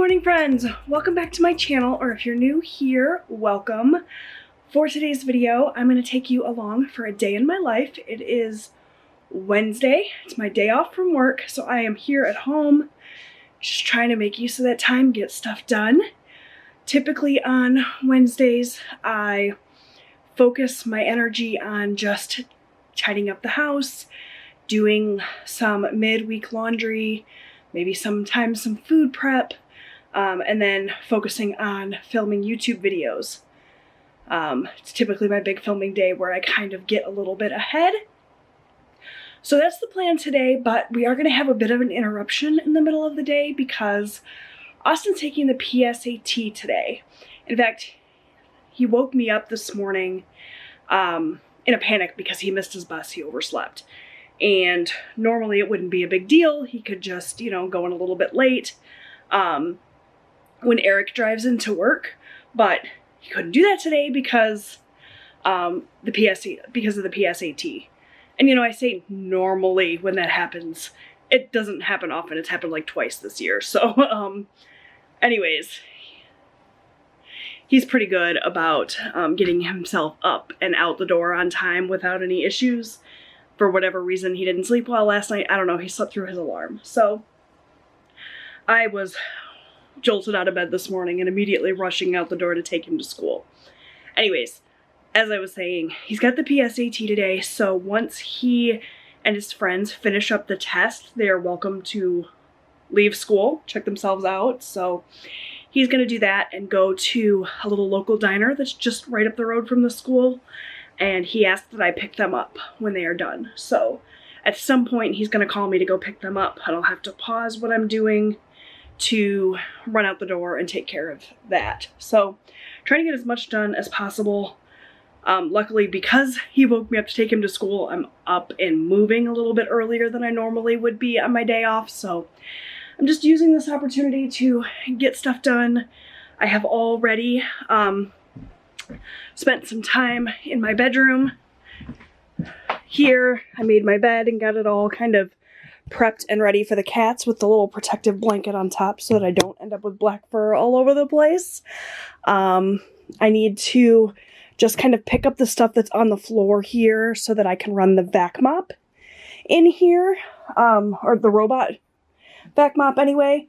morning, friends. Welcome back to my channel, or if you're new here, welcome. For today's video, I'm going to take you along for a day in my life. It is Wednesday. It's my day off from work, so I am here at home just trying to make use of that time, get stuff done. Typically on Wednesdays, I focus my energy on just tidying up the house, doing some midweek laundry, maybe sometimes some food prep, and then focusing on filming YouTube videos. It's typically my big filming day where I kind of get a little bit ahead. So that's the plan today, but we are going to have a bit of an interruption in the middle of the day because Austin's taking the PSAT today. In fact, he woke me up this morning in a panic because he missed his bus. He overslept. And normally it wouldn't be a big deal. He could just, go in a little bit late when Eric drives into work. But he couldn't do that today because of the PSAT. And I say normally when that happens. It doesn't happen often. It's happened like twice this year. So anyways, he's pretty good about getting himself up and out the door on time without any issues. For whatever reason, he didn't sleep well last night. I don't know, he slept through his alarm. So I was jolted out of bed this morning and immediately rushing out the door to take him to school. Anyways, as I was saying, he's got the PSAT today, so once he and his friends finish up the test, they are welcome to leave school, check themselves out. So he's going to do that and go to a little local diner that's just right up the road from the school. And he asked that I pick them up when they are done. So at some point he's going to call me to go pick them up, and I'll have to pause what I'm doing to run out the door and take care of that. So trying to get as much done as possible. Luckily, because he woke me up to take him to school, I'm up and moving a little bit earlier than I normally would be on my day off. So I'm just using this opportunity to get stuff done. I have already spent some time in my bedroom here. I made my bed and got it all kind of prepped and ready for the cats with the little protective blanket on top so that I don't end up with black fur all over the place. I need to just kind of pick up the stuff that's on the floor here so that I can run the vac mop in here, or the robot vac mop anyway.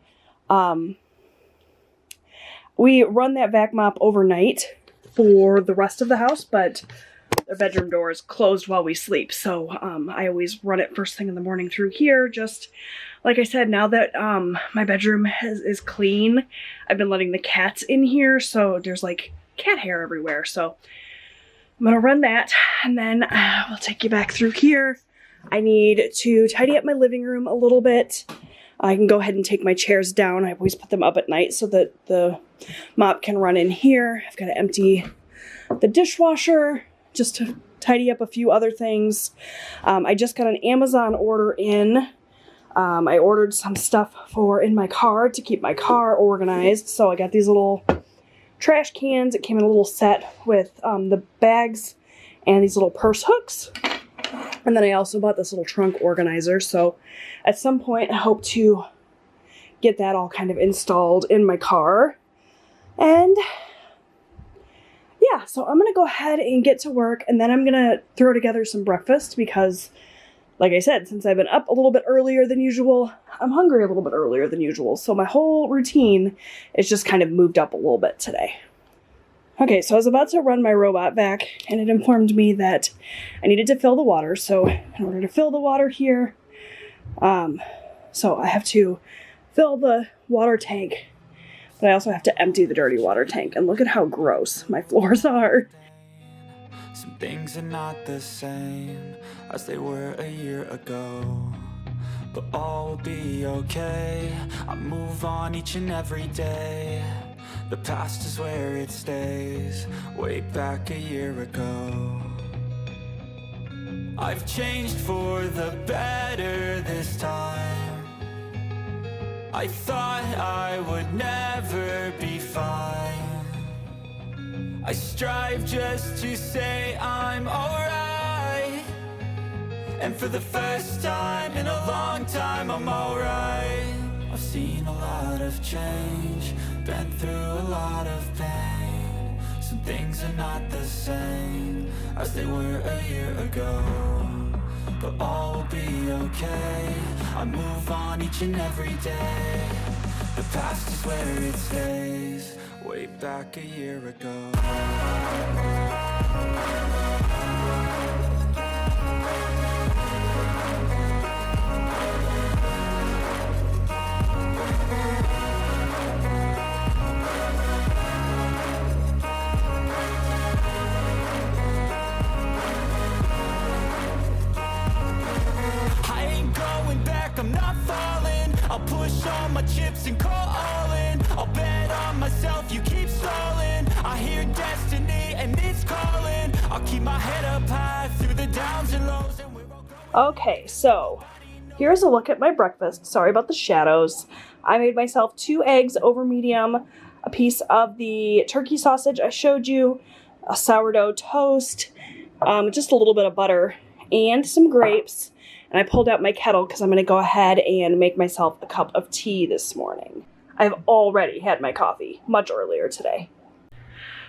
We run that vac mop overnight for the rest of the house, but the bedroom door is closed while we sleep. So I always run it first thing in the morning through here. Just like I said, now that my bedroom is clean, I've been letting the cats in here, so there's like cat hair everywhere. So I'm gonna run that, and then we'll take you back through here. I need to tidy up my living room a little bit. I can go ahead and take my chairs down. I always put them up at night so that the mop can run in here. I've got to empty the dishwasher just to tidy up a few other things. I just got an Amazon order in. I ordered some stuff in my car to keep my car organized. So I got these little trash cans. It came in a little set with the bags and these little purse hooks. And then I also bought this little trunk organizer. So at some point I hope to get that all kind of installed in my car. And yeah, so I'm going to go ahead and get to work, and then I'm going to throw together some breakfast because, like I said, since I've been up a little bit earlier than usual, I'm hungry a little bit earlier than usual. So my whole routine is just kind of moved up a little bit today. Okay, so I was about to run my robot vac, and it informed me that I needed to fill the water. So in order to fill the water here, so I have to fill the water tank, but I also have to empty the dirty water tank. And look at how gross my floors are. Some things are not the same as they were a year ago, but all will be okay. I move on each and every day. The past is where it stays, way back a year ago. I've changed for the better this time. I thought I would never be fine. I strive just to say I'm alright, and for the first time in a long time I'm alright. I've seen a lot of change, been through a lot of pain. Some things are not the same as they were a year ago, but all will be okay. I move on each and every day. The past is where it stays, way back a year ago. I'm not falling, I'll push all my chips and call all in. I'll bet on myself, you keep stalling. I hear destiny and it's calling. I'll keep my head up high through the downs and lows, and we're all going. Okay, so here's a look at my breakfast. Sorry about the shadows. I made myself 2 eggs over medium, a piece of the turkey sausage I showed you, a sourdough toast, just a little bit of butter, and some grapes. And I pulled out my kettle because I'm going to go ahead and make myself a cup of tea this morning. I've already had my coffee much earlier today.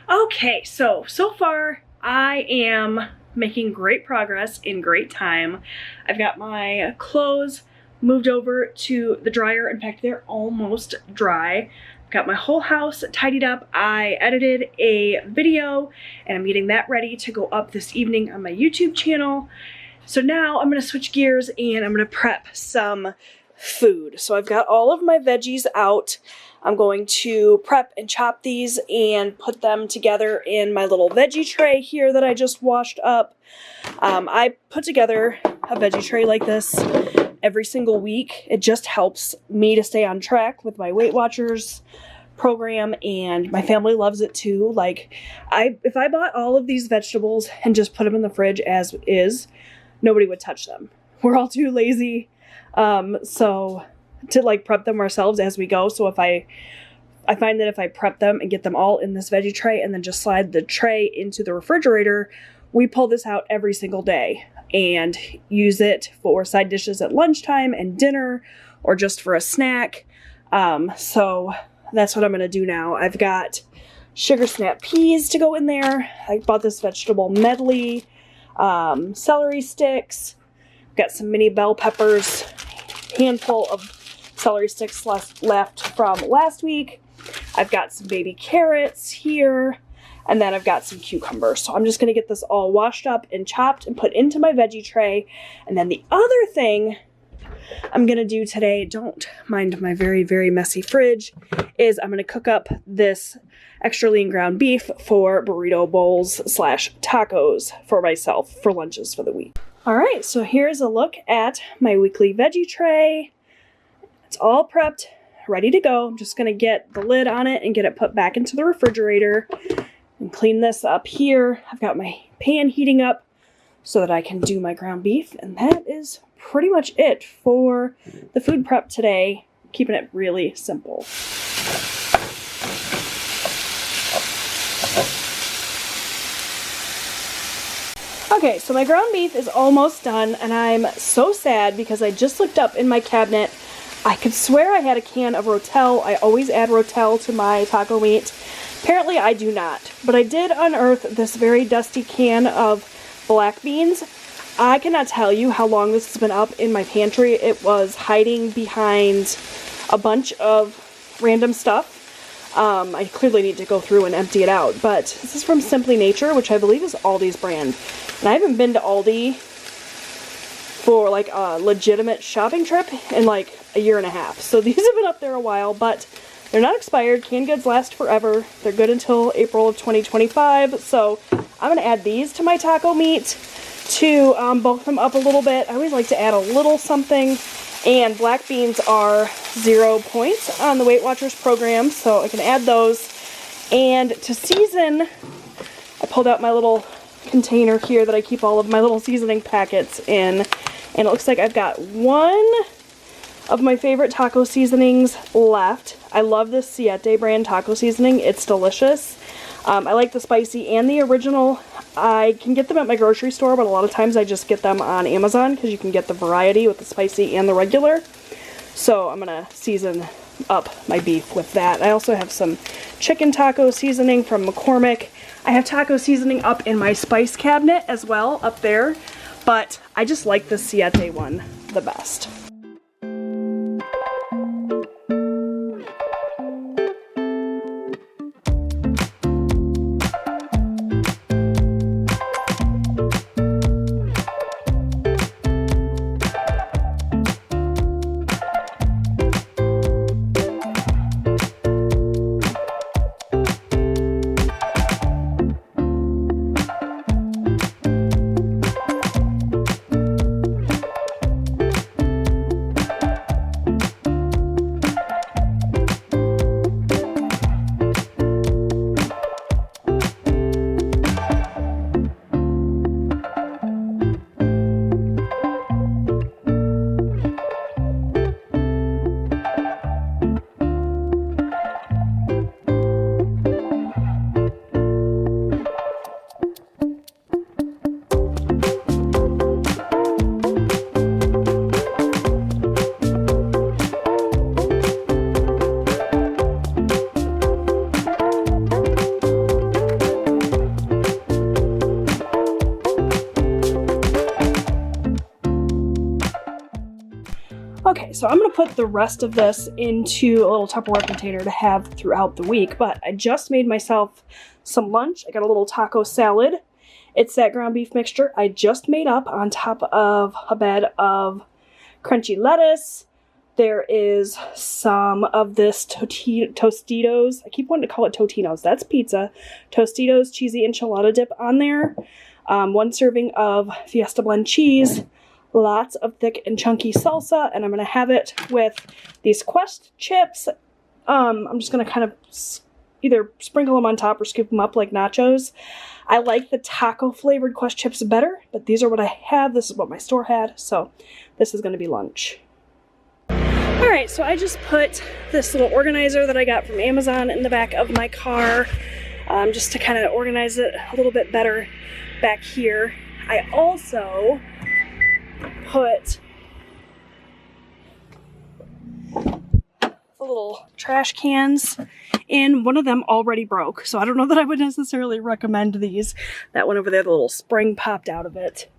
Okay, so far I am making great progress in great time. I've got my clothes moved over to the dryer. In fact, they're almost dry. I've got my whole house tidied up. I edited a video and I'm getting that ready to go up this evening on my YouTube channel. So now I'm going to switch gears and I'm going to prep some food. So I've got all of my veggies out. I'm going to prep and chop these and put them together in my little veggie tray here that I just washed up. I put together a veggie tray like this every single week. It just helps me to stay on track with my Weight Watchers program, and my family loves it too. Like, if I bought all of these vegetables and just put them in the fridge as is, nobody would touch them. We're all too lazy so to like prep them ourselves as we go. So if I find that if I prep them and get them all in this veggie tray and then just slide the tray into the refrigerator, we pull this out every single day and use it for side dishes at lunchtime and dinner or just for a snack. So that's what I'm going to do now. I've got sugar snap peas to go in there. I bought this vegetable medley. Celery sticks, got some mini bell peppers, handful of celery sticks left from last week. I've got some baby carrots here, and then I've got some cucumbers. So I'm just going to get this all washed up and chopped and put into my veggie tray. And then the other thing I'm going to do today, don't mind my very, very messy fridge, is I'm going to cook up this extra lean ground beef for burrito bowls / tacos for myself for lunches for the week. All right, so here's a look at my weekly veggie tray. It's all prepped, ready to go. I'm just going to get the lid on it and get it put back into the refrigerator and clean this up here. I've got my pan heating up so that I can do my ground beef, and that is pretty much it for the food prep today, keeping it really simple. Okay, so my ground beef is almost done, and I'm so sad because I just looked up in my cabinet. I could swear I had a can of Rotel. I always add Rotel to my taco meat. Apparently I do not, but I did unearth this very dusty can of black beans. I cannot tell you how long this has been up in my pantry. It was hiding behind a bunch of random stuff. I clearly need to go through and empty it out, but this is from Simply Nature, which I believe is Aldi's brand. And I haven't been to Aldi for like a legitimate shopping trip in like a year and a half. So these have been up there a while, but they're not expired. Canned goods last forever. They're good until April of 2025. So I'm going to add these to my taco meat to bulk them up a little bit. I always like to add a little something. And black beans are 0 points on the Weight Watchers program, so I can add those. And to season, I pulled out my little container here that I keep all of my little seasoning packets in. And it looks like I've got one of my favorite taco seasonings left. I love this Siete brand taco seasoning. It's delicious. I like the spicy and the original. I can get them at my grocery store, but a lot of times I just get them on Amazon because you can get the variety with the spicy and the regular. So I'm gonna season up my beef with that. I also have some chicken taco seasoning from McCormick. I have taco seasoning up in my spice cabinet as well, up there, but I just like the Siete one the best. Okay, so I'm going to put the rest of this into a little Tupperware container to have throughout the week, but I just made myself some lunch. I got a little taco salad. It's that ground beef mixture I just made up on top of a bed of crunchy lettuce. There is some of this Tostitos. I keep wanting to call it Totino's. That's pizza. Tostitos cheesy enchilada dip on there. 1 serving of Fiesta blend cheese. Lots of thick and chunky salsa, and I'm going to have it with these Quest chips. I'm just going to kind of either sprinkle them on top or scoop them up like nachos. I like the taco flavored Quest chips better, but these are what I have. This is what my store had, so this is going to be lunch. Alright, so I just put this little organizer that I got from Amazon in the back of my car, just to kind of organize it a little bit better back here. I also put the little trash cans in. One of them already broke, so I don't know that I would necessarily recommend these. That one over there, the little spring popped out of it.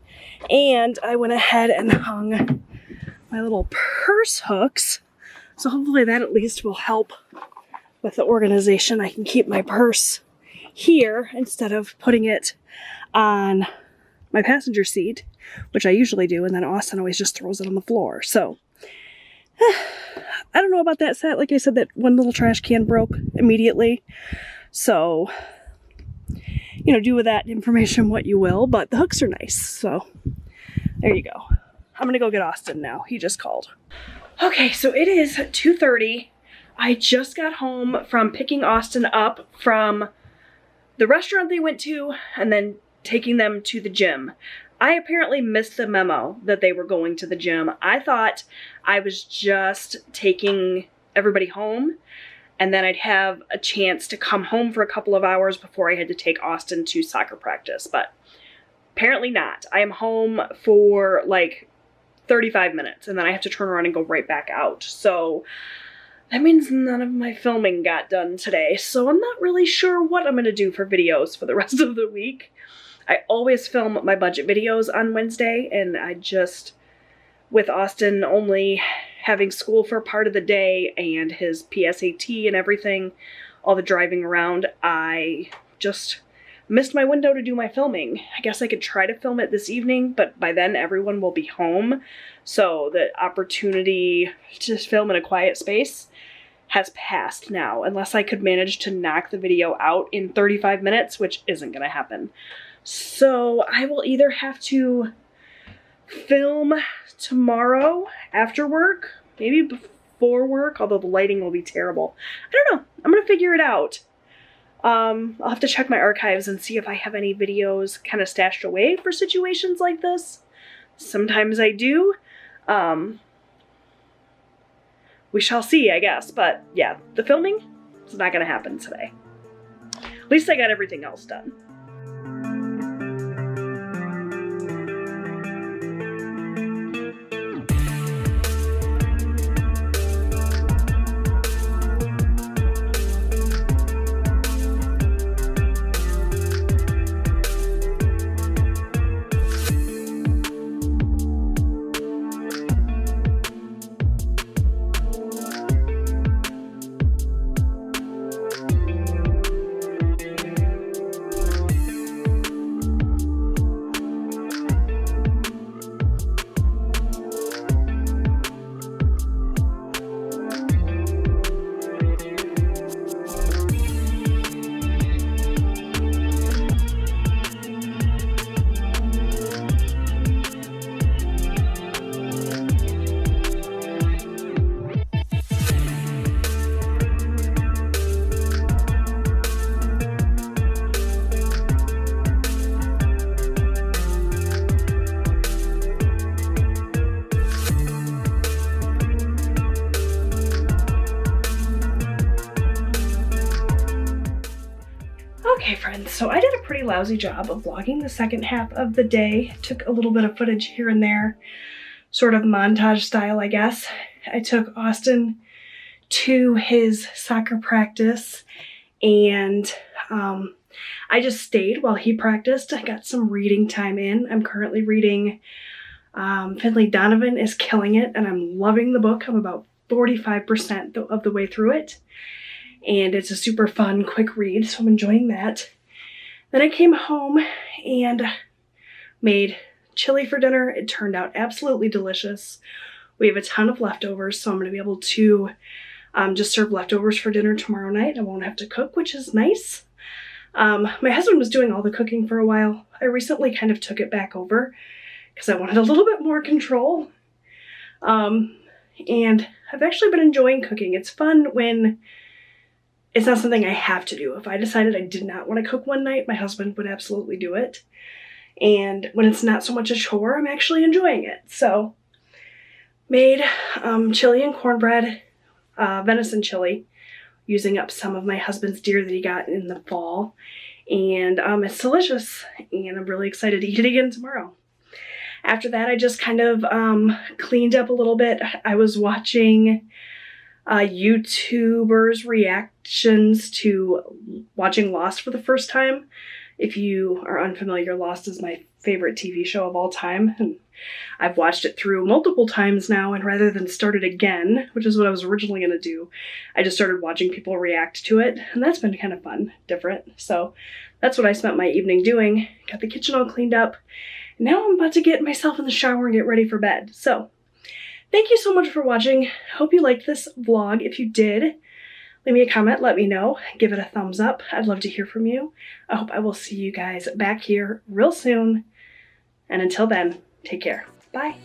And I went ahead and hung my little purse hooks, so hopefully that at least will help with the organization. I can keep my purse here instead of putting it on my passenger seat, which I usually do, and then Austin always just throws it on the floor. So I don't know about that set. Like I said, that one little trash can broke immediately, so you know, do with that information what you will, but the hooks are nice, so there you go. I'm gonna go get Austin now. He just called. Okay, so it is 2:30. I just got home from picking Austin up from the restaurant they went to and then taking them to the gym. I apparently missed the memo that they were going to the gym. I thought I was just taking everybody home and then I'd have a chance to come home for a couple of hours before I had to take Austin to soccer practice, but apparently not. I am home for like 35 minutes and then I have to turn around and go right back out. So that means none of my filming got done today. So I'm not really sure what I'm going to do for videos for the rest of the week. I always film my budget videos on Wednesday, and I just, with Austin only having school for part of the day and his PSAT and everything, all the driving around, I just missed my window to do my filming. I guess I could try to film it this evening, but by then everyone will be home, so the opportunity to film in a quiet space has passed now, unless I could manage to knock the video out in 35 minutes, which isn't going to happen. So I will either have to film tomorrow after work, maybe before work, although the lighting will be terrible. I don't know. I'm going to figure it out. I'll have to check my archives and see if I have any videos kind of stashed away for situations like this. Sometimes I do. We shall see, I guess. But yeah, the filming is not going to happen today. At least I got everything else done. So I did a pretty lousy job of vlogging the second half of the day. Took a little bit of footage here and there, sort of montage style, I guess. I took Austin to his soccer practice, and I just stayed while he practiced. I got some reading time in. I'm currently reading Finley Donovan is Killing It, and I'm loving the book. I'm about 45% of the way through it, and it's a super fun, quick read, so I'm enjoying that. Then I came home and made chili for dinner. It turned out absolutely delicious. We have a ton of leftovers, so I'm going to be able to just serve leftovers for dinner tomorrow night. I won't have to cook, which is nice. My husband was doing all the cooking for a while. I recently kind of took it back over because I wanted a little bit more control. And I've actually been enjoying cooking. It's fun when it's not something I have to do. If I decided I did not want to cook one night, my husband would absolutely do it. And when it's not so much a chore, I'm actually enjoying it. So, made chili and cornbread, venison chili, using up some of my husband's deer that he got in the fall. And it's delicious, and I'm really excited to eat it again tomorrow. After that, I just kind of cleaned up a little bit. I was watching YouTubers' reactions to watching Lost for the first time. If you are unfamiliar, Lost is my favorite TV show of all time, and I've watched it through multiple times now, and rather than start it again, which is what I was originally going to do, I just started watching people react to it, and that's been kind of fun, different. So that's what I spent my evening doing. Got the kitchen all cleaned up. Now I'm about to get myself in the shower and get ready for bed. So thank you so much for watching. Hope you liked this vlog. If you did, leave me a comment, let me know, give it a thumbs up. I'd love to hear from you. I hope I will see you guys back here real soon. And until then, take care. Bye.